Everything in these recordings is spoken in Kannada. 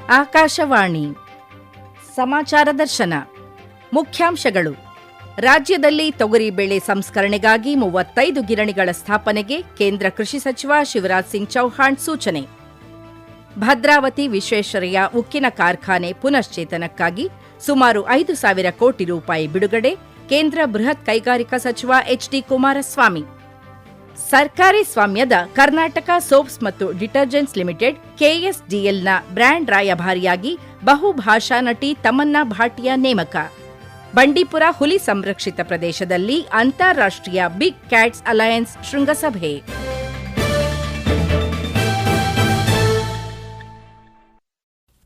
ಆಕಾಶವಾಣಿ ಸಮಾಚಾರ ದರ್ಶನ. ಮುಖ್ಯಾಂಶಗಳು. ರಾಜ್ಯದಲ್ಲಿ ತೊಗರಿ ಬೆಳೆ ಸಂಸ್ಕರಣೆಗಾಗಿ 35 ಗಿರಣಿಗಳ ಸ್ಥಾಪನೆಗೆ ಕೇಂದ್ರ ಕೃಷಿ ಸಚಿವ ಶಿವರಾಜ್ ಸಿಂಗ್ ಚೌಹಾಣ್ ಸೂಚನೆ. ಭದ್ರಾವತಿ ವಿಶ್ವೇಶ್ವರಯ್ಯ ಉಕ್ಕಿನ ಕಾರ್ಖಾನೆ ಪುನಶ್ಚೇತನಕ್ಕಾಗಿ ಸುಮಾರು 5,000 ಕೋಟಿ ರೂಪಾಯಿ ಬಿಡುಗಡೆ, ಕೇಂದ್ರ ಬೃಹತ್ ಕೈಗಾರಿಕಾ ಸಚಿವ ಎಚ್.ಡಿ. ಕುಮಾರಸ್ವಾಮಿ. ಸರ್ಕಾರಿ ಸ್ವಾಮ್ಯದ ಕರ್ನಾಟಕ ಸೋಪ್ಸ್ ಮತ್ತು ಡಿಟರ್ಜೆಂಟ್ಸ್ ಲಿಮಿಟೆಡ್ ಕೆಎಸ್ಡಿಎಲ್ನ ಬ್ರ್ಯಾಂಡ್ ರಾಯಭಾರಿಯಾಗಿ ಬಹುಭಾಷಾ ನಟಿ ತಮನ್ನಾ ಭಾಟಿಯಾ ನೇಮಕ. ಬಂಡೀಪುರ ಹುಲಿ ಸಂರಕ್ಷಿತ ಪ್ರದೇಶದಲ್ಲಿ ಅಂತಾರಾಷ್ಟ್ರೀಯ ಬಿಗ್ ಕ್ಯಾಟ್ಸ್ ಅಲಯನ್ಸ್ ಶೃಂಗಸಭೆ.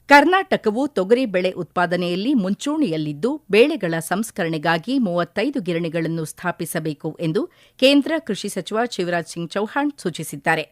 ಕರ್ನಾಟಕವು ತೊಗರಿ ಬೆಳೆ ಉತ್ಪಾದನೆಯಲ್ಲಿ ಮುಂಚೂಣಿಯಲ್ಲಿದ್ದು ಬೇಳೆಗಳ ಸಂಸ್ಕರಣೆಗಾಗಿ 35 ಗಿರಣಿಗಳನ್ನು ಸ್ಥಾಪಿಸಬೇಕು ಎಂದು ಕೇಂದ್ರ ಕೃಷಿ ಸಚಿವ ಶಿವರಾಜ್ ಸಿಂಗ್ ಚೌಹಾಣ್ ಸೂಚಿಸಿದ್ದಾರೆ.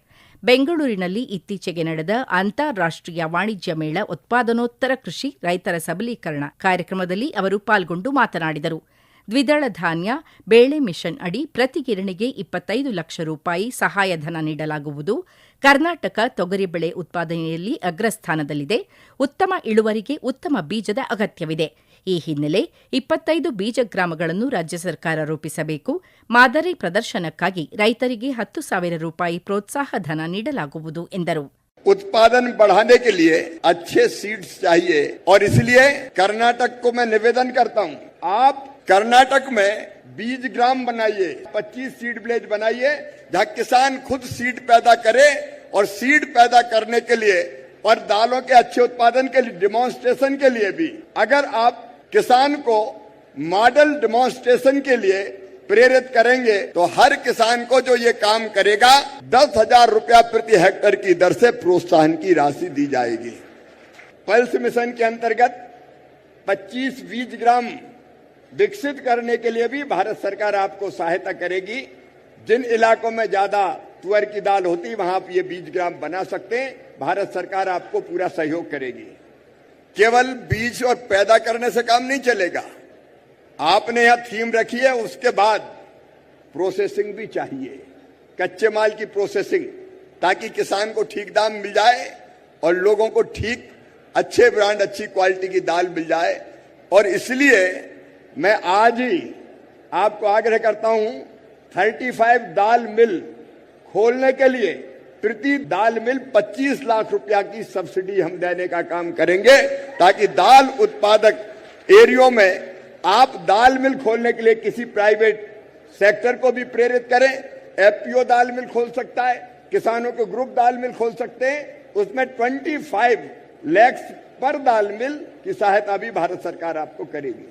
ಬೆಂಗಳೂರಿನಲ್ಲಿ ಇತ್ತೀಚೆಗೆ ನಡೆದ ಅಂತಾರಾಷ್ಟ್ರೀಯ ವಾಣಿಜ್ಯ ಮೇಳ ಉತ್ಪಾದನೋತ್ತರ ಕೃಷಿ ರೈತರ ಸಬಲೀಕರಣ ಕಾರ್ಯಕ್ರಮದಲ್ಲಿ ಅವರು ಪಾಲ್ಗೊಂಡು ಮಾತನಾಡಿದರು. ದ್ವಿದಳ ಧಾನ್ಯ ಬೇಳೆ ಮಿಷನ್ ಅಡಿ ಪ್ರತಿ ಗಿರಣಿಗೆ 25 ಲಕ್ಷ ರೂಪಾಯಿ ಸಹಾಯಧನ ನೀಡಲಾಗುವುದು. ಕರ್ನಾಟಕ ತೊಗರಿ ಬೆಳೆ ಉತ್ಪಾದನೆಯಲ್ಲಿ ಅಗ್ರಸ್ಥಾನದಲ್ಲಿದೆ. ಉತ್ತಮ ಇಳುವರಿಗೆ ಉತ್ತಮ ಬೀಜದ ಅಗತ್ಯವಿದೆ. ಈ ಹಿನ್ನೆಲೆ 25 ಬೀಜ ಗ್ರಾಮಗಳನ್ನು ರಾಜ್ಯ ಸರ್ಕಾರ ರೂಪಿಸಬೇಕು. ಮಾದರಿ ಪ್ರದರ್ಶನಕ್ಕಾಗಿ ರೈತರಿಗೆ 10,000 ರೂಪಾಯಿ ಪ್ರೋತ್ಸಾಹ ಧನ ನೀಡಲಾಗುವುದು ಎಂದರು. उत्पादन बढ़ाने के लिए अच्छे सीड्स चाहिए और इसलिए कर्नाटक को मैं निवेदन करता हूं, आप कर्नाटक में बीज ग्राम बनाइए, 25 सीड विलेज बनाइए जहां किसान खुद सीड पैदा करे और सीड पैदा करने के लिए और दालों के अच्छे उत्पादन के लिए डिमॉन्स्ट्रेशन के लिए भी अगर आप किसान को मॉडल डिमॉन्स्ट्रेशन के लिए प्रेरित करेंगे तो हर किसान को जो ये काम करेगा 10,000 रुपया प्रति हेक्टेयर की दर से प्रोत्साहन की राशि दी जाएगी. पल्स मिशन के अंतर्गत 25 बीज ग्राम विकसित करने के लिए भी भारत सरकार आपको सहायता करेगी. जिन इलाकों में ज्यादा तुअर की दाल होती वहां आप ये बीज ग्राम बना सकते हैं. भारत सरकार आपको पूरा सहयोग करेगी. केवल बीज और पैदा करने से काम नहीं चलेगा. आपने यहां थीम रखी है, उसके बाद प्रोसेसिंग भी चाहिए, कच्चे माल की प्रोसेसिंग, ताकि किसान को ठीक दाम मिल जाए और लोगों को ठीक अच्छे ब्रांड अच्छी क्वालिटी की दाल मिल जाए. और इसलिए मैं आज ही आपको आग्रह करता हूं, 35 दाल मिल खोलने के लिए प्रति दाल मिल 25 लाख रुपया की सब्सिडी हम देने का काम करेंगे, ताकि दाल उत्पादक एरियो में आप दाल मिल खोलने के लिए किसी प्राइवेट सेक्टर को भी प्रेरित करें. एफपीओ दाल मिल खोल सकता है, किसानों के ग्रुप दाल मिल खोल सकते हैं. उसमें 25 लाख पर दाल मिल की सहायता भी भारत सरकार आपको करेगी.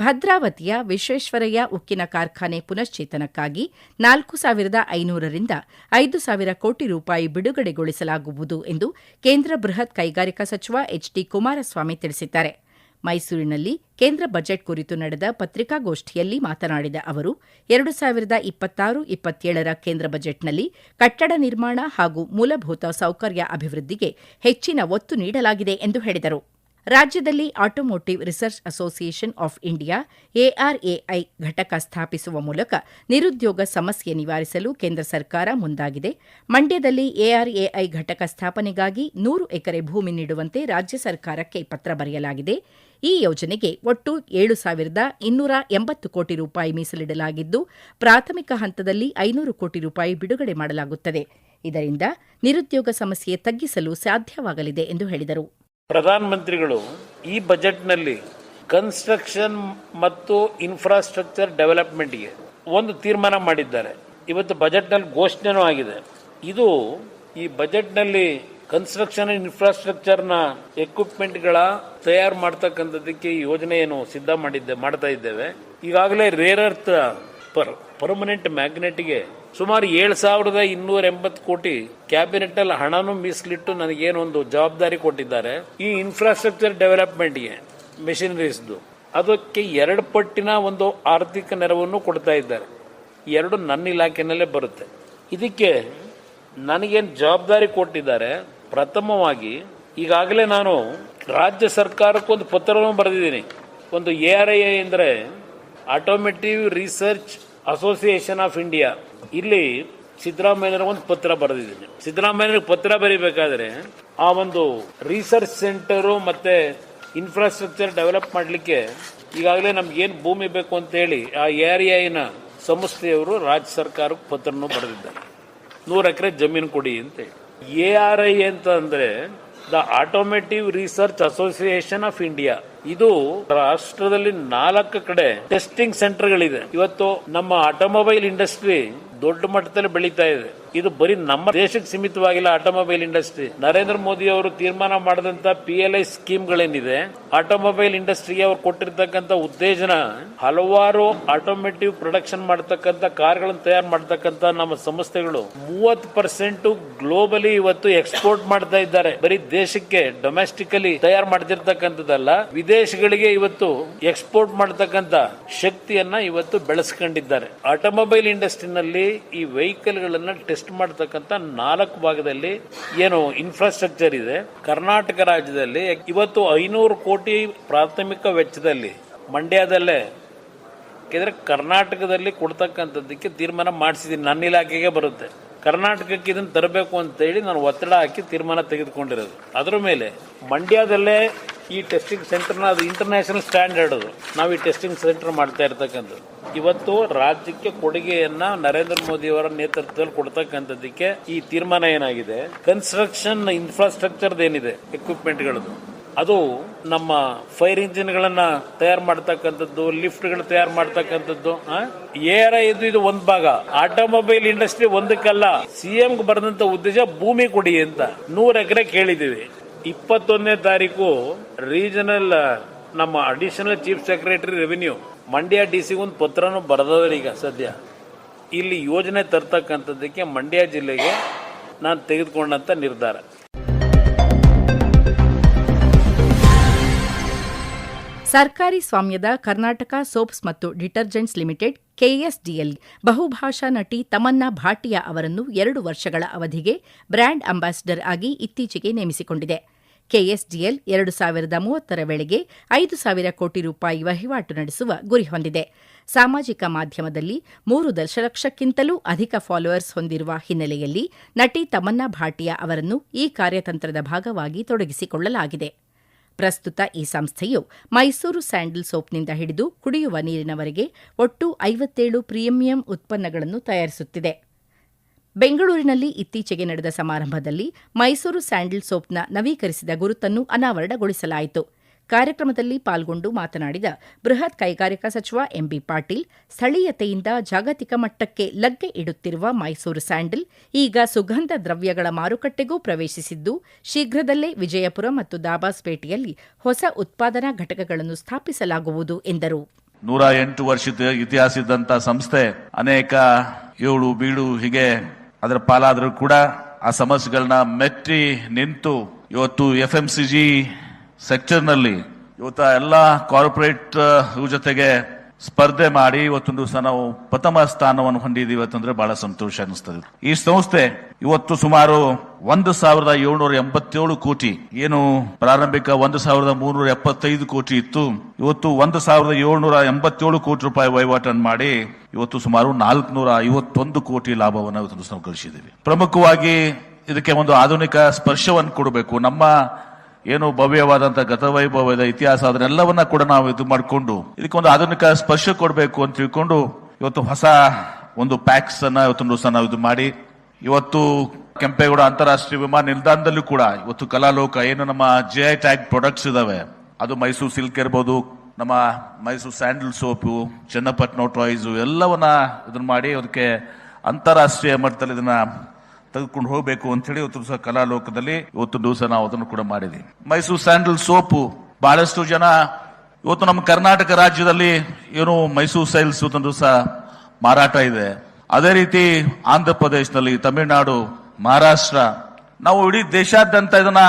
ಭದ್ರಾವತಿಯ ವಿಶ್ವೇಶ್ವರಯ್ಯ ಉಕ್ಕಿನ ಕಾರ್ಖಾನೆ ಪುನಶ್ಚೇತನಕ್ಕಾಗಿ 4,500ರಿಂದ 5,000 ಕೋಟಿ ರೂಪಾಯಿ ಬಿಡುಗಡೆಗೊಳಿಸಲಾಗುವುದು ಎಂದು ಕೇಂದ್ರ ಬೃಹತ್ ಕೈಗಾರಿಕಾ ಸಚಿವ ಎಚ್.ಡಿ. ಕುಮಾರಸ್ವಾಮಿ ತಿಳಿಸಿದ್ದಾರೆ. ಮೈಸೂರಿನಲ್ಲಿ ಕೇಂದ್ರ ಬಜೆಟ್ ಕುರಿತು ನಡೆದ ಪತ್ರಿಕಾಗೋಷ್ಠಿಯಲ್ಲಿ ಮಾತನಾಡಿದ ಅವರು 2026-27ರ ಕೇಂದ್ರ ಬಜೆಟ್ನಲ್ಲಿ ಕಟ್ಟಡ ನಿರ್ಮಾಣ ಹಾಗೂ ಮೂಲಭೂತ ಸೌಕರ್ಯ ಅಭಿವೃದ್ಧಿಗೆ ಹೆಚ್ಚಿನ ಒತ್ತು ನೀಡಲಾಗಿದೆ ಎಂದು ಹೇಳಿದರು. ರಾಜ್ಯದಲ್ಲಿ automotive research association of India ARAI ಘಟಕ ಸ್ಥಾಪಿಸುವ ಮೂಲಕ ನಿರುದ್ಯೋಗ ಸಮಸ್ಯೆ ನಿವಾರಿಸಲು ಕೇಂದ್ರ ಸರ್ಕಾರ ಮುಂದಾಗಿದೆ. ಮಂಡ್ಯದಲ್ಲಿ ಎಆರ್ಎಐ ಘಟಕ ಸ್ಥಾಪನೆಗಾಗಿ 100 ಎಕರೆ ಭೂಮಿ ನೀಡುವಂತೆ ರಾಜ್ಯ ಸರ್ಕಾರಕ್ಕೆ ಪತ್ರ ಬರೆಯಲಾಗಿದೆ. ಈ ಯೋಜನೆಗೆ ಒಟ್ಟು 7,280 ಕೋಟಿ ರೂಪಾಯಿ ಮೀಸಲಿಡಲಾಗಿದ್ದು, ಪ್ರಾಥಮಿಕ ಹಂತದಲ್ಲಿ 500 ಕೋಟಿ ರೂಪಾಯಿ ಬಿಡುಗಡೆ ಮಾಡಲಾಗುತ್ತದೆ. ಇದರಿಂದ ನಿರುದ್ಯೋಗ ಸಮಸ್ಯೆ ತಗ್ಗಿಸಲು ಸಾಧ್ಯವಾಗಲಿದೆ ಎಂದು ಹೇಳಿದರು. ಪ್ರಧಾನಮಂತ್ರಿಗಳು ಈ ಬಜೆಟ್ನಲ್ಲಿ ಕನ್ಸ್ಟ್ರಕ್ಷನ್ ಮತ್ತು ಇನ್ಫ್ರಾಸ್ಟ್ರಕ್ಚರ್ ಡೆವಲಪ್ಮೆಂಟ್ಗೆ ಒಂದು ತೀರ್ಮಾನ ಮಾಡಿದ್ದಾರೆ. ಇವತ್ತು ಬಜೆಟ್ನಲ್ಲಿ ಘೋಷಣೆನೂ ಆಗಿದೆ. ಇದು ಈ ಬಜೆಟ್ನಲ್ಲಿ ಕನ್ಸ್ಟ್ರಕ್ಷನ್ ಇನ್ಫ್ರಾಸ್ಟ್ರಕ್ಚರ್ನ ಎಕ್ವಿಪ್ಮೆಂಟ್ಗಳ ತಯಾರು ಮಾಡ್ತಕ್ಕಂಥದ್ದಕ್ಕೆ ಯೋಜನೆಯನ್ನು ಸಿದ್ಧ ಮಾಡ್ತಾ ಇದ್ದೇವೆ. ಈಗಾಗಲೇ ರೇರ್ ಅರ್ತ್ ಪರ್ಮನೆಂಟ್ ಮ್ಯಾಗ್ನೆಟ್ಗೆ ಸುಮಾರು 7,280 ಕೋಟಿ ಕ್ಯಾಬಿನೆಟ್ ಅಲ್ಲಿ ಹಣನೂ ಮೀಸಲಿಟ್ಟು ನನಗೇನೊಂದು ಜವಾಬ್ದಾರಿ ಕೊಟ್ಟಿದ್ದಾರೆ. ಈ ಇನ್ಫ್ರಾಸ್ಟ್ರಕ್ಚರ್ ಡೆವಲಪ್ಮೆಂಟ್ಗೆ ಮೆಷಿನರೀಸ್ದು ಅದಕ್ಕೆ 2 ಪಟ್ಟಿನ ಒಂದು ಆರ್ಥಿಕ ನೆರವನ್ನು ಕೊಡ್ತಾ ಇದ್ದಾರೆ. 2 ನನ್ನ ಇಲಾಖೆನಲ್ಲೇ ಬರುತ್ತೆ. ಇದಕ್ಕೆ ನನಗೇನು ಜವಾಬ್ದಾರಿ ಕೊಟ್ಟಿದ್ದಾರೆ, ಪ್ರಥಮವಾಗಿ ಈಗಾಗಲೇ ನಾನು ರಾಜ್ಯ ಸರ್ಕಾರಕ್ಕೊಂದು ಪತ್ರವನ್ನು ಬರೆದಿದ್ದೀನಿ. ಒಂದು ARII ಅಂದರೆ automotive research association of India, ಇಲ್ಲಿ ಸಿದ್ದರಾಮಯ್ಯರ ಒಂದು ಪತ್ರ ಬರೆದಿದ್ದೀನಿ. ಸಿದ್ದರಾಮಯ್ಯರಿಗೆ ಪತ್ರ ಬರೀಬೇಕಾದ್ರೆ ಆ ಒಂದು ರಿಸರ್ಚ್ ಸೆಂಟರು ಮತ್ತೆ ಇನ್ಫ್ರಾಸ್ಟ್ರಕ್ಚರ್ ಡೆವಲಪ್ ಮಾಡಲಿಕ್ಕೆ ಈಗಾಗಲೇ ನಮ್ಗೆ ಏನು ಭೂಮಿ ಬೇಕು ಅಂತ ಹೇಳಿ ಆ ಏರಿಯಾಯಿನ ಸಂಸ್ಥೆಯವರು ರಾಜ್ಯ ಸರ್ಕಾರಕ್ಕೆ ಪತ್ರನೂ ಬರೆದಿದ್ದಾರೆ. 100 ಎಕರೆ ಜಮೀನು ಕೊಡಿ ಅಂತ ಹೇಳಿ. ARI ಅಂತ ಅಂದ್ರೆ the automotive research association of India. ಇದು ರಾಷ್ಟ್ರದಲ್ಲಿ 4 ಕಡೆ ಟೆಸ್ಟಿಂಗ್ ಸೆಂಟರ್ಗಳಿದೆ. ಇವತ್ತು ನಮ್ಮ ಆಟೋಮೊಬೈಲ್ ಇಂಡಸ್ಟ್ರಿ ದೊಡ್ಡ ಮಟ್ಟದಲ್ಲಿ ಬೆಳೀತಾ ಇದೆ. ಇದು ಬರೀ ನಮ್ಮ ದೇಶಕ್ಕೆ ಸೀಮಿತವಾಗಿಲ್ಲ. ಆಟೋಮೊಬೈಲ್ ಇಂಡಸ್ಟ್ರಿ ನರೇಂದ್ರ ಮೋದಿ ಅವರು ತೀರ್ಮಾನ ಮಾಡಿದಂತ PLI ಸ್ಕೀಮ್ಗಳೇನಿದೆ, ಆಟೋಮೊಬೈಲ್ ಇಂಡಸ್ಟ್ರಿಗೆ ಅವರು ಕೊಟ್ಟಿರ್ತಕ್ಕಂಥ ಉತ್ತೇಜನ, ಹಲವಾರು ಆಟೋಮೇಟಿವ್ ಪ್ರೊಡಕ್ಷನ್ ಮಾಡತಕ್ಕಂಥ ಕಾರ್ಗಳನ್ನು ತಯಾರು ಮಾಡತಕ್ಕಂಥ ನಮ್ಮ ಸಂಸ್ಥೆಗಳು 30% ಗ್ಲೋಬಲಿ ಇವತ್ತು ಎಕ್ಸ್ಪೋರ್ಟ್ ಮಾಡ್ತಾ ಇದ್ದಾರೆ. ಬರೀ ದೇಶಕ್ಕೆ ಡೊಮೆಸ್ಟಿಕಲಿ ತಯಾರು ಮಾಡ್ತಿರ್ತಕ್ಕಂಥದ್ದಲ್ಲ, ವಿದೇಶಗಳಿಗೆ ಇವತ್ತು ಎಕ್ಸ್ಪೋರ್ಟ್ ಮಾಡತಕ್ಕಂಥ ಶಕ್ತಿಯನ್ನ ಇವತ್ತು ಬೆಳೆಸ್ಕೊಂಡಿದ್ದಾರೆ. ಆಟೋಮೊಬೈಲ್ ಇಂಡಸ್ಟ್ರಿನಲ್ಲಿ ಈ ವೆಹಿಕಲ್ ಗಳನ್ನ ಟೆಸ್ಟ್ ಮಾಡತಕ್ಕಂಥ 4 ಭಾಗದಲ್ಲಿ ಏನು ಇನ್ಫ್ರಾಸ್ಟ್ರಕ್ಚರ್ ಇದೆ. ಕರ್ನಾಟಕ ರಾಜ್ಯದಲ್ಲಿ ಇವತ್ತು 500 ಕೋಟಿ ಪ್ರಾಥಮಿಕ ವೆಚ್ಚದಲ್ಲಿ ಮಂಡ್ಯದಲ್ಲೇ ಕರ್ನಾಟಕದಲ್ಲಿ ಕೊಡ್ತಕ್ಕಂಥದ್ದಕ್ಕೆ ತೀರ್ಮಾನ ಮಾಡಿಸಿದ್ದೀನಿ. ನನ್ನ ಇಲಾಖೆಗೆ ಬರುತ್ತೆ. ಕರ್ನಾಟಕಕ್ಕೆ ಇದನ್ನು ತರಬೇಕು ಅಂತ ಹೇಳಿ ನಾನು ಒತ್ತಡ ಹಾಕಿ ತೀರ್ಮಾನ ತೆಗೆದುಕೊಂಡಿರೋದು. ಅದರ ಮೇಲೆ ಮಂಡ್ಯದಲ್ಲೇ ಈ ಟೆಸ್ಟಿಂಗ್ ಸೆಂಟರ್ನ, ಅದು ಇಂಟರ್ನ್ಯಾಷನಲ್ ಸ್ಟ್ಯಾಂಡರ್ಡ್, ಅದು ನಾವು ಈ ಟೆಸ್ಟಿಂಗ್ ಸೆಂಟರ್ ಮಾಡ್ತಾ ಇರ್ತಕ್ಕಂಥದ್ದು. ಇವತ್ತು ರಾಜ್ಯಕ್ಕೆ ಕೊಡುಗೆಯನ್ನ ನರೇಂದ್ರ ಮೋದಿ ಅವರ ನೇತೃತ್ವದಲ್ಲಿ ಕೊಡ್ತಕ್ಕಂಥದ್ದಕ್ಕೆ ಈ ತೀರ್ಮಾನ ಏನಾಗಿದೆ, ಕನ್ಸ್ಟ್ರಕ್ಷನ್ ಇನ್ಫ್ರಾಸ್ಟ್ರಕ್ಚರ್ ಏನಿದೆ ಎಕ್ವಿಪ್ಮೆಂಟ್ಗಳದ್ದು, ಅದು ನಮ್ಮ ಫೈರ್ ಇಂಜಿನ್ ಗಳನ್ನ ತಯಾರು ಮಾಡ್ತಕ್ಕಂಥದ್ದು, ಲಿಫ್ಟ್ ಗಳು ತಯಾರು ಮಾಡ್ತಕ್ಕಂಥದ್ದು, ARI ಇದು ಒಂದು ಭಾಗ. ಆಟೋಮೊಬೈಲ್ ಇಂಡಸ್ಟ್ರಿ ಒಂದಕ್ಕಲ್ಲ, CM ಬರೆದಂತ ಉದ್ದೇಶ ಭೂಮಿ ಕೊಡಿ ಅಂತ 100 ಎಕರೆ ಕೇಳಿದೀವಿ. 21ನೇ ತಾರೀಕು ರೀಜನಲ್ ನಮ್ಮ additional chief secretary revenue Mandya DC ಒಂದು ಪತ್ರನೂ ಬರೆದವ್ರೆ. ಈಗ ಸದ್ಯ ಇಲ್ಲಿ ಯೋಜನೆ ತರ್ತಕ್ಕಂಥದ್ದಕ್ಕೆ ಮಂಡ್ಯ ಜಿಲ್ಲೆಗೆ ನಾನು ತೆಗೆದುಕೊಂಡಂತ ನಿರ್ಧಾರ. ಸರ್ಕಾರಿ ಸ್ವಾಮ್ಯದ ಕರ್ನಾಟಕ ಸೋಪ್ಸ್ ಮತ್ತು ಡಿಟರ್ಜೆಂಟ್ಸ್ ಲಿಮಿಟೆಡ್ KSDL ಬಹುಭಾಷಾ ನಟಿ ತಮನ್ನಾ ಭಾಟಿಯಾ ಅವರನ್ನು 2 ವರ್ಷಗಳ ಅವಧಿಗೆ ಬ್ರ್ಯಾಂಡ್ ಅಂಬಾಸಿಡರ್ ಆಗಿ ಇತ್ತೀಚೆಗೆ ನೇಮಿಸಿಕೊಂಡಿದೆ. KSDL 2030ರ ವೇಳೆಗೆ 5,000 ಕೋಟಿ ರೂಪಾಯಿ ವಹಿವಾಟು ನಡೆಸುವ ಗುರಿ ಹೊಂದಿದೆ. ಸಾಮಾಜಿಕ ಮಾಧ್ಯಮದಲ್ಲಿ 3 ದಶಲಕ್ಷಕ್ಕಿಂತಲೂ ಅಧಿಕ ಫಾಲೋವರ್ಸ್ ಹೊಂದಿರುವ ಹಿನ್ನೆಲೆಯಲ್ಲಿ ನಟಿ ತಮನ್ನಾ ಭಾಟಿಯಾ ಅವರನ್ನು ಈ ಕಾರ್ಯತಂತ್ರದ ಭಾಗವಾಗಿ ತೊಡಗಿಸಿಕೊಳ್ಳಲಾಗಿದೆ. ಪ್ರಸ್ತುತ ಈ ಸಂಸ್ಥೆಯು ಮೈಸೂರು ಸ್ಯಾಂಡಲ್ ಸೋಪ್ನಿಂದ ಹಿಡಿದು ಕುಡಿಯುವ ನೀರಿನವರೆಗೆ ಒಟ್ಟು 57 ಪ್ರೀಮಿಯಂ ಉತ್ಪನ್ನಗಳನ್ನು ತಯಾರಿಸುತ್ತಿದೆ. ಬೆಂಗಳೂರಿನಲ್ಲಿ ಇತ್ತೀಚೆಗೆ ನಡೆದ ಸಮಾರಂಭದಲ್ಲಿ ಮೈಸೂರು ಸ್ಯಾಂಡಲ್ ಸೋಪ್ನ ನವೀಕರಿಸಿದ ಗುರುತನ್ನು ಅನಾವರಣಗೊಳಿಸಲಾಯಿತು. ಕಾರ್ಯಕ್ರಮದಲ್ಲಿ ಪಾಲ್ಗೊಂಡು ಮಾತನಾಡಿದ ಬೃಹತ್ ಕೈಗಾರಿಕಾ ಸಚಿವ MB ಪಾಟೀಲ್, ಸ್ಥಳೀಯತೆಯಿಂದ ಜಾಗತಿಕ ಮಟ್ಟಕ್ಕೆ ಲಗ್ಗೆ ಇಡುತ್ತಿರುವ ಮೈಸೂರು ಸ್ಯಾಂಡಲ್ ಈಗ ಸುಗಂಧ ದ್ರವ್ಯಗಳ ಮಾರುಕಟ್ಟೆಗೂ ಪ್ರವೇಶಿಸಿದ್ದು, ಶೀಘ್ರದಲ್ಲೇ ವಿಜಯಪುರ ಮತ್ತು ದಾಬಾಸ್ಪೇಟೆಯಲ್ಲಿ ಹೊಸ ಉತ್ಪಾದನಾ ಘಟಕಗಳನ್ನು ಸ್ಥಾಪಿಸಲಾಗುವುದು ಎಂದರು. 108 ವರ್ಷದ ಇತಿಹಾಸ ಇದ್ದಂತ ಸಂಸ್ಥೆ ಅನೇಕ ಏಳು ಬೀಳು ಹೀಗೆ ಅದರ ಪಾಲಾದರೂ ಕೂಡ ಆ ಸಮಸ್ಯೆಗಳನ್ನ ಮೆಟ್ಟಿ ನಿಂತು ಇವತ್ತು FMCG ಸೆಕ್ಟರ್ನಲ್ಲಿ ಇವತ್ತು ಎಲ್ಲ ಕಾರ್ಪೊರೇಟ್ ಜೊತೆಗೆ ಸ್ಪರ್ಧೆ ಮಾಡಿ ಇವತ್ತೊಂದು ದಿವಸ ನಾವು ಪ್ರಥಮ ಸ್ಥಾನವನ್ನು ಹೊಂದಿದ್ದೀವಿ ಅಂತಂದ್ರೆ ಬಹಳ ಸಂತೋಷ ಅನಿಸ್ತದೆ. ಈ ಸಂಸ್ಥೆ ಇವತ್ತು ಸುಮಾರು 1,787 ಕೋಟಿ, ಏನು ಪ್ರಾರಂಭಿಕ 1,375 ಕೋಟಿ ಇತ್ತು, ಇವತ್ತು 1,787 ಕೋಟಿ ರೂಪಾಯಿ ವಹಿವಾಟನ್ನು ಮಾಡಿ ಇವತ್ತು ಸುಮಾರು 451 ಕೋಟಿ ಲಾಭವನ್ನು ಇವತ್ತು ನಾವು ಗಳಿಸಿದ್ದೀವಿ. ಪ್ರಮುಖವಾಗಿ ಇದಕ್ಕೆ ಒಂದು ಆಧುನಿಕ ಸ್ಪರ್ಶವನ್ನು ಕೊಡಬೇಕು. ನಮ್ಮ ಏನು ಭವ್ಯವಾದಂತಹ ಗತವೈಭವದ ಇತಿಹಾಸ ಅದನ್ನೆಲ್ಲವನ್ನ ಕೂಡ ನಾವು ಇದು ಮಾಡಿಕೊಂಡು ಇದಕ್ಕೆ ಒಂದು ಆಧುನಿಕ ಸ್ಪರ್ಶ ಕೊಡಬೇಕು ಅಂತ ತಿಳ್ಕೊಂಡು ಇವತ್ತು ಹೊಸ ಒಂದು ಪ್ಯಾಕ್ಸ್ ಅನ್ನ ಇವತ್ತು ಸಹ ನಾವು ಇದು ಮಾಡಿ ಇವತ್ತು ಕೆಂಪೇಗೌಡ ಅಂತಾರಾಷ್ಟ್ರೀಯ ವಿಮಾನ ನಿಲ್ದಾಣದಲ್ಲೂ ಕೂಡ ಇವತ್ತು ಕಲಾಲೋಕ ಏನು ನಮ್ಮ GI ಟ್ಯಾಗ್ ಪ್ರಾಡಕ್ಟ್ಸ್ ಇದಾವೆ, ಅದು ಮೈಸೂರು ಸಿಲ್ಕ್ ಇರ್ಬೋದು, ನಮ್ಮ Mysuru sandal soap, Channapatna toys ಎಲ್ಲವನ್ನ ಇದನ್ನ ಮಾಡಿ ಅದಕ್ಕೆ ಅಂತಾರಾಷ್ಟ್ರೀಯ ಮಟ್ಟದಲ್ಲಿ ಇದನ್ನ ತೆಗೆದುಕೊಂಡು ಹೋಗಬೇಕು ಅಂತ ಹೇಳಿ ಇವತ್ತು ಸಹ ಕಲಾಲೋಕದಲ್ಲಿ ಇವತ್ತು ದಿವಸ ನಾವು ಅದನ್ನು ಕೂಡ ಮಾಡಿದ್ವಿ. ಮೈಸೂರು ಸ್ಯಾಂಡಲ್ ಸೋಪು ಬಹಳಷ್ಟು ಜನ ಇವತ್ತು ನಮ್ಮ ಕರ್ನಾಟಕ ರಾಜ್ಯದಲ್ಲಿ ಏನು ಮೈಸೂರು ಸೈಲ್ಸ್ ಇವತ್ತು ದಿವಸ ಮಾರಾಟ ಇದೆ. ಅದೇ ರೀತಿ ಆಂಧ್ರ ಪ್ರದೇಶದಲ್ಲಿ, ತಮಿಳುನಾಡು, ಮಹಾರಾಷ್ಟ್ರ, ನಾವು ಇಡೀ ದೇಶಾದ್ಯಂತ ಇದನ್ನ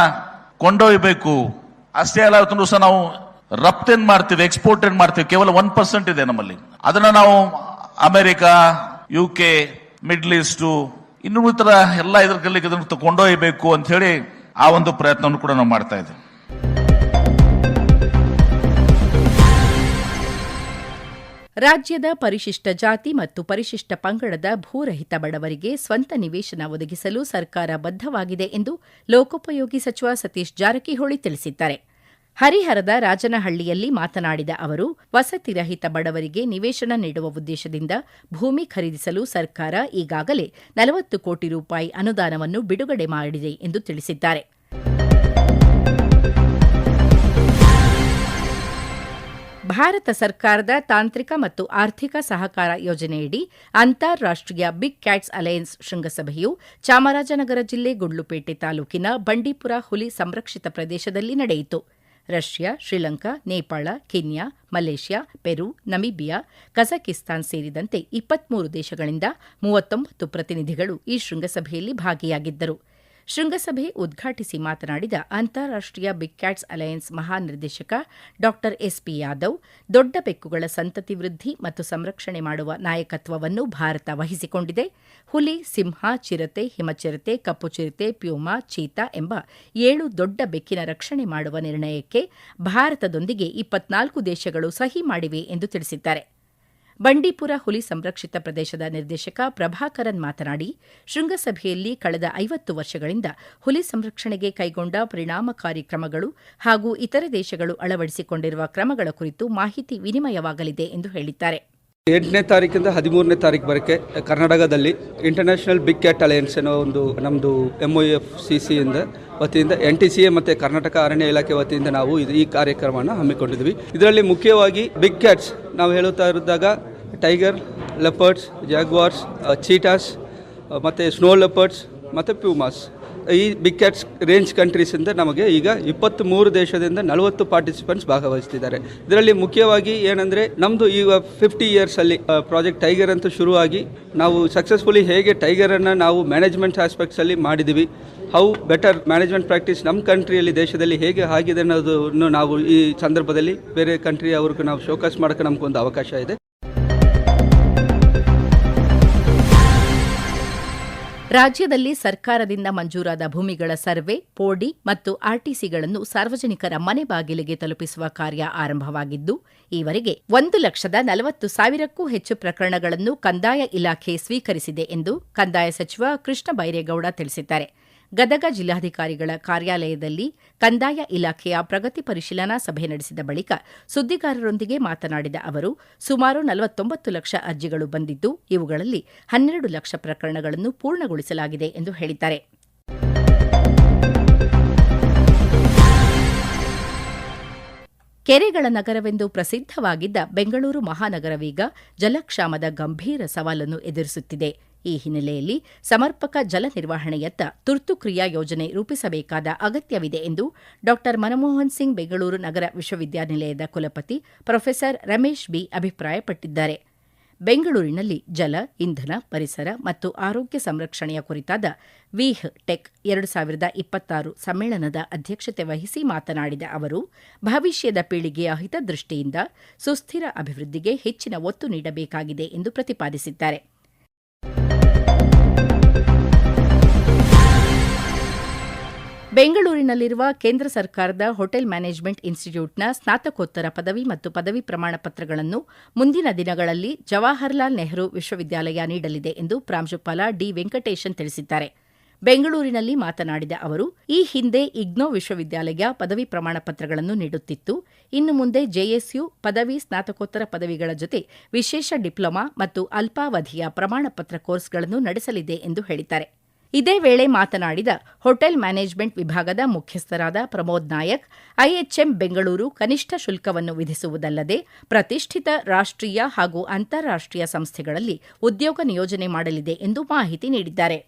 ಕೊಂಡೊಯ್ಯಬೇಕು. ಅಷ್ಟೇ ಅಲ್ಲ, ಇವತ್ತು ದಿವಸ ನಾವು ರಫ್ತೇನ್ ಮಾಡ್ತೀವಿ, ಎಕ್ಸ್ಪೋರ್ಟ್ ಏನ್ ಮಾಡ್ತೀವಿ, ಕೇವಲ 1% ಇದೆ ನಮ್ಮಲ್ಲಿ. ಅದನ್ನ ನಾವು ಅಮೆರಿಕ, UK, ಮಿಡ್ಲ್ ಈಸ್ಟ್, ಇನ್ನು ಇತರ ಎಲ್ಲ ಇದರಲ್ಲಿ ಇದನ್ನು ಕೊಂಡೊಯ್ಯಬೇಕು ಅಂತ ಹೇಳಿ ಆ ಒಂದು ಪ್ರಯತ್ನವನ್ನು ಕೂಡ ನಾವು ಮಾಡ್ತಾ ಇದ್ದೇವೆ. ರಾಜ್ಯದ ಪರಿಶಿಷ್ಟ ಜಾತಿ ಮತ್ತು ಪರಿಶಿಷ್ಟ ಪಂಗಡದ ಭೂರಹಿತ ಬಡವರಿಗೆ ಸ್ವಂತ ನಿವೇಶನ ಒದಗಿಸಲು ಸರ್ಕಾರ ಬದ್ಧವಾಗಿದೆ ಎಂದು ಲೋಕೋಪಯೋಗಿ ಸಚಿವ ಸತೀಶ್ ಜಾರಕಿಹೊಳಿ ತಿಳಿಸಿದ್ದಾರೆ. ಹರಿಹರದ ರಾಜನಹಳ್ಳಿಯಲ್ಲಿ ಮಾತನಾಡಿದ ಅವರು, ವಸತಿರಹಿತ ಬಡವರಿಗೆ ನಿವೇಶನ ನೀಡುವ ಉದ್ದೇಶದಿಂದ ಭೂಮಿ ಖರೀದಿಸಲು ಸರ್ಕಾರ ಈಗಾಗಲೇ 40 ಕೋಟಿ ರೂಪಾಯಿ ಅನುದಾನವನ್ನು ಬಿಡುಗಡೆ ಮಾಡಿದೆ ಎಂದು ತಿಳಿಸಿದ್ದಾರೆ. ಭಾರತ ಸರ್ಕಾರದ ತಾಂತ್ರಿಕ ಮತ್ತು ಆರ್ಥಿಕ ಸಹಕಾರ ಯೋಜನೆಯಡಿ ಅಂತಾರಾಷ್ಟೀಯ ಬಿಗ್ ಕ್ಯಾಟ್ಸ್ ಅಲಯನ್ಸ್ ಶೃಂಗಸಭೆಯು ಚಾಮರಾಜನಗರ ಜಿಲ್ಲೆ ಗುಂಡ್ಲುಪೇಟೆ ತಾಲೂಕಿನ ಬಂಡೀಪುರ ಹುಲಿ ಸಂರಕ್ಷಿತ ಪ್ರದೇಶದಲ್ಲಿ ನಡೆಯಿತು. Russia, Sri Lanka, Nepal, Kenya, Malaysia, Peru, Namibia, Kazakhstan ಸೇರಿದಂತೆ 23 ದೇಶಗಳಿಂದ 39 ಪ್ರತಿನಿಧಿಗಳು ಈ ಶೃಂಗಸಭೆಯಲ್ಲಿ ಭಾಗಿಯಾಗಿದ್ದರು. ಶೃಂಗಸಭೆ ಉದ್ಘಾಟಿಸಿ ಮಾತನಾಡಿದ ಅಂತಾರಾಷ್ಟೀಯ ಬಿಗ್ ಕ್ಯಾಟ್ಸ್ ಅಲಯನ್ಸ್ ಮಹಾನಿರ್ದೇಶಕ ಡಾ ಎಸ್ಪಿ ಯಾದವ್, ದೊಡ್ಡ ಬೆಕ್ಕುಗಳ ಸಂತತಿ ವೃದ್ಧಿ ಮತ್ತು ಸಂರಕ್ಷಣೆ ಮಾಡುವ ನಾಯಕತ್ವವನ್ನು ಭಾರತ ವಹಿಸಿಕೊಂಡಿದೆ. ಹುಲಿ, ಸಿಂಹ, ಚಿರತೆ, ಹಿಮಚಿರತೆ, ಕಪ್ಪು ಚಿರತೆ, ಪ್ಯೂಮಾ, ಚೀತಾ ಎಂಬ 7 ದೊಡ್ಡ ಬೆಕ್ಕಿನ ರಕ್ಷಣೆ ಮಾಡುವ ನಿರ್ಣಯಕ್ಕೆ ಭಾರತದೊಂದಿಗೆ 24 ದೇಶಗಳು ಸಹಿ ಮಾಡಿವೆ ಎಂದು ತಿಳಿಸಿದ್ದಾರೆ. ಬಂಡೀಪುರ ಹುಲಿ ಸಂರಕ್ಷಿತ ಪ್ರದೇಶದ ನಿರ್ದೇಶಕ ಪ್ರಭಾಕರನ್ ಮಾತನಾಡಿ, ಶೃಂಗಸಭೆಯಲ್ಲಿ ಕಳೆದ 50 ವರ್ಷಗಳಿಂದ ಹುಲಿ ಸಂರಕ್ಷಣೆಗೆ ಕೈಗೊಂಡ ಪರಿಣಾಮಕಾರಿ ಕ್ರಮಗಳು ಹಾಗೂ ಇತರೆ ದೇಶಗಳು ಅಳವಡಿಸಿಕೊಂಡಿರುವ ಕ್ರಮಗಳ ಕುರಿತು ಮಾಹಿತಿ ವಿನಿಮಯವಾಗಲಿದೆ ಎಂದು ಹೇಳಿದ್ದಾರೆ. 8ನೇ ತಾರೀಕಿಂದ 13ನೇ ತಾರೀಕು ವರೆಗೆ ಕರ್ನಾಟಕದಲ್ಲಿ ಇಂಟರ್ನ್ಯಾಷನಲ್ ಬಿಗ್ ಕ್ಯಾಟ್ ಅಲಯನ್ಸ್ ಅನ್ನೋ ಒಂದು ನಮ್ಮದು MOFCC ವತಿಯಿಂದ NTCA ಮತ್ತು ಕರ್ನಾಟಕ ಅರಣ್ಯ ಇಲಾಖೆ ವತಿಯಿಂದ ನಾವು ಈ ಕಾರ್ಯಕ್ರಮವನ್ನು ಹಮ್ಮಿಕೊಂಡಿದ್ವಿ. ಇದರಲ್ಲಿ ಮುಖ್ಯವಾಗಿ ಬಿಗ್ ಕ್ಯಾಟ್ಸ್ ನಾವು ಹೇಳುತ್ತಾ ಇದ್ದಾಗ ಟೈಗರ್, ಲೆಪರ್ಡ್ಸ್, ಜಾಗ್ವಾರ್ಸ್, ಚೀಟಾಸ್ ಮತ್ತು ಸ್ನೋ ಲೆಪರ್ಡ್ಸ್ ಮತ್ತು ಪ್ಯೂಮಾಸ್, ಈ ಬಿಗ್ ಕ್ಯಾಟ್ಸ್ ರೇಂಜ್ ಕಂಟ್ರೀಸಿಂದ ನಮಗೆ ಈಗ 23 ದೇಶದಿಂದ 40 ಪಾರ್ಟಿಸಿಪೆಂಟ್ಸ್ ಭಾಗವಹಿಸ್ತಿದ್ದಾರೆ. ಇದರಲ್ಲಿ ಮುಖ್ಯವಾಗಿ ಏನಂದರೆ ನಮ್ಮದು ಈಗ 50 ಇಯರ್ಸಲ್ಲಿ ಪ್ರಾಜೆಕ್ಟ್ ಟೈಗರ್ ಅಂತ ಶುರುವಾಗಿ ನಾವು ಸಕ್ಸಸ್ಫುಲಿ ಹೇಗೆ ಟೈಗರನ್ನು ನಾವು ಮ್ಯಾನೇಜ್ಮೆಂಟ್ ಆಸ್ಪೆಕ್ಟ್ಸಲ್ಲಿ ಮಾಡಿದ್ದೀವಿ, ಹೌ ಬೆಟರ್ ಮ್ಯಾನೇಜ್ಮೆಂಟ್ ಪ್ರಾಕ್ಟೀಸ್ ನಮ್ಮ ಕಂಟ್ರಿಯಲ್ಲಿ ದೇಶದಲ್ಲಿ ಹೇಗೆ ಆಗಿದೆ ಅನ್ನೋದನ್ನು ನಾವು ಈ ಸಂದರ್ಭದಲ್ಲಿ ಬೇರೆ ಕಂಟ್ರಿ ಅವ್ರಿಗೆ ನಾವು ಶೋಕಾಸ್ ಮಾಡೋಕ್ಕೆ ನಮಗೊಂದು ಅವಕಾಶ ಇದೆ. ರಾಜ್ಯದಲ್ಲಿ ಸರ್ಕಾರದಿಂದ ಮಂಜೂರಾದ ಭೂಮಿಗಳ ಸರ್ವೆ, ಪೋಡಿ ಮತ್ತು ಆರ್ಟಿಸಿಗಳನ್ನು ಸಾರ್ವಜನಿಕರ ಮನೆ ಬಾಗಿಲಿಗೆ ತಲುಪಿಸುವ ಕಾರ್ಯ ಆರಂಭವಾಗಿದ್ದು, ಈವರೆಗೆ 1,40,000ಕ್ಕೂ ಹೆಚ್ಚು ಪ್ರಕರಣಗಳನ್ನು ಕಂದಾಯ ಇಲಾಖೆ ಸ್ವೀಕರಿಸಿದೆ ಎಂದು ಕಂದಾಯ ಸಚಿವ ಕೃಷ್ಣ ಬೈರೇಗೌಡ ತಿಳಿಸಿದ್ದಾರೆ. ಗದಗ ಜಿಲ್ಲಾಧಿಕಾರಿಗಳ ಕಾರ್ಯಾಲಯದಲ್ಲಿ ಕಂದಾಯ ಇಲಾಖೆಯ ಪ್ರಗತಿ ಪರಿಶೀಲನಾ ಸಭೆ ನಡೆಸಿದ ಬಳಿಕ ಸುದ್ದಿಗಾರರೊಂದಿಗೆ ಮಾತನಾಡಿದ ಅವರು, ಸುಮಾರು 49 ಲಕ್ಷ ಅರ್ಜಿಗಳು ಬಂದಿದ್ದು, ಇವುಗಳಲ್ಲಿ 12 ಲಕ್ಷ ಪ್ರಕರಣಗಳನ್ನು ಪೂರ್ಣಗೊಳಿಸಲಾಗಿದೆ ಎಂದು ಹೇಳಿದ್ದಾರೆ. ಕೆರೆಗಳ ನಗರವೆಂದು ಪ್ರಸಿದ್ಧವಾಗಿದ್ದ ಬೆಂಗಳೂರು ಮಹಾನಗರವೀಗ ಜಲಕ್ಷಾಮದ ಗಂಭೀರ ಸವಾಲನ್ನು ಎದುರಿಸುತ್ತಿದೆ. ಈ ಹಿನ್ನೆಲೆಯಲ್ಲಿ ಸಮರ್ಪಕ ಜಲ ನಿರ್ವಹಣೆಯತ್ತ ತುರ್ತು ಕ್ರಿಯಾ ಯೋಜನೆ ರೂಪಿಸಬೇಕಾದ ಅಗತ್ಯವಿದೆ ಎಂದು ಡಾ ಮನಮೋಹನ್ ಸಿಂಗ್ ಬೆಂಗಳೂರು ನಗರ ವಿಶ್ವವಿದ್ಯಾನಿಲಯದ ಕುಲಪತಿ ಪ್ರೊಫೆಸರ್ ರಮೇಶ್ ಬಿ ಅಭಿಪ್ರಾಯಪಟ್ಟಿದ್ದಾರೆ. ಬೆಂಗಳೂರಿನಲ್ಲಿ ಜಲ, ಇಂಧನ, ಪರಿಸರ ಮತ್ತು ಆರೋಗ್ಯ ಸಂರಕ್ಷಣೆಯ ಕುರಿತಾದ ವಿಹ್ ಟೆಕ್ 2026 ಸಮ್ಮೇಳನದ ಅಧ್ಯಕ್ಷತೆ ವಹಿಸಿ ಮಾತನಾಡಿದ ಅವರು, ಭವಿಷ್ಯದ ಪೀಳಿಗೆಯ ಹಿತದೃಷ್ಟಿಯಿಂದ ಸುಸ್ಥಿರ ಅಭಿವೃದ್ಧಿಗೆ ಹೆಚ್ಚಿನ ಒತ್ತು ನೀಡಬೇಕಾಗಿದೆ ಎಂದು ಪ್ರತಿಪಾದಿಸಿದ್ದಾರೆ. ಬೆಂಗಳೂರಿನಲ್ಲಿರುವ ಕೇಂದ್ರ ಸರ್ಕಾರದ ಹೋಟೆಲ್ ಮ್ಯಾನೇಜ್ಮೆಂಟ್ ಇನ್ಸ್ಟಿಟ್ಯೂಟ್ನ ಸ್ನಾತಕೋತ್ತರ ಪದವಿ ಮತ್ತು ಪದವಿ ಪ್ರಮಾಣ ಪತ್ರಗಳನ್ನು ಮುಂದಿನ ದಿನಗಳಲ್ಲಿ ಜವಾಹರಲಾಲ್ ನೆಹರು ವಿಶ್ವವಿದ್ಯಾಲಯ ನೀಡಲಿದೆ ಎಂದು ಪ್ರಾಂಶುಪಾಲ ಡಿ ವೆಂಕಟೇಶನ್ ತಿಳಿಸಿದ್ದಾರೆ. ಬೆಂಗಳೂರಿನಲ್ಲಿ ಮಾತನಾಡಿದ ಅವರು, ಈ ಹಿಂದೆ ಇಗ್ನೋ ವಿಶ್ವವಿದ್ಯಾಲಯ ಪದವಿ ಪ್ರಮಾಣ ಪತ್ರಗಳನ್ನು ನೀಡುತ್ತಿತ್ತು. ಇನ್ನು ಮುಂದೆ ಜೆಎಸ್ಯು ಪದವಿ, ಸ್ನಾತಕೋತ್ತರ ಪದವಿಗಳ ಜೊತೆ ವಿಶೇಷ ಡಿಪ್ಲೊಮಾ ಮತ್ತು ಅಲ್ಪಾವಧಿಯ ಪ್ರಮಾಣ ಪತ್ರ ಕೋರ್ಸ್ಗಳನ್ನು ನಡೆಸಲಿದೆ ಎಂದು ಹೇಳಿದ್ದಾರೆ. ಇದೇ ವೇಳೆ ಮಾತನಾಡಿದ ಹೋಟೆಲ್ ಮ್ಯಾನೇಜ್ಮೆಂಟ್ ವಿಭಾಗದ ಮುಖ್ಯಸ್ಥರಾದ ಪ್ರಮೋದ್ ನಾಯಕ್, ಐಎಚ್ಎಂ ಬೆಂಗಳೂರು ಕನಿಷ್ಠ ಶುಲ್ಕವನ್ನು ವಿಧಿಸುವುದಲ್ಲದೆ ಪ್ರತಿಷ್ಠಿತ ರಾಷ್ಟ್ರೀಯ ಹಾಗೂ ಅಂತಾರಾಷ್ಟ್ರೀಯ ಸಂಸ್ಥೆಗಳಲ್ಲಿ ಉದ್ಯೋಗ ನಿಯೋಜನೆ ಮಾಡಲಿದೆ ಎಂದು ಮಾಹಿತಿ ನೀಡಿದ್ದಾರೆ.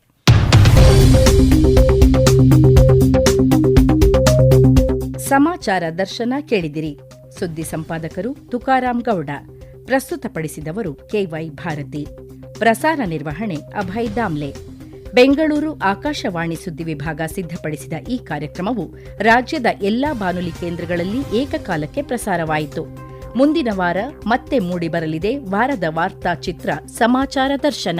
ಸಮಾಚಾರ ದರ್ಶನ ಕೇಳಿದಿರಿ. ಸುದ್ದಿ ಸಂಪಾದಕರು ತುಕಾರಾಂ ಗೌಡ. ಪ್ರಸ್ತುತಪಡಿಸಿದವರು ಕೆವೈ ಭಾರತಿ. ಪ್ರಸಾರ ನಿರ್ವಹಣೆ ಅಭಯ್ ದಾಮ್ಲೆ. ಬೆಂಗಳೂರು ಆಕಾಶವಾಣಿ ಸುದ್ದಿ ವಿಭಾಗ ಸಿದ್ಧಪಡಿಸಿದ ಈ ಕಾರ್ಯಕ್ರಮವು ರಾಜ್ಯದ ಎಲ್ಲಾ ಬಾನುಲಿ ಕೇಂದ್ರಗಳಲ್ಲಿ ಏಕಕಾಲಕ್ಕೆ ಪ್ರಸಾರವಾಯಿತು. ಮುಂದಿನ ವಾರ ಮತ್ತೆ ಮೂಡಿಬರಲಿದೆ ವಾರದ ವಾರ್ತಾ ಚಿತ್ರ ಸಮಾಚಾರ ದರ್ಶನ.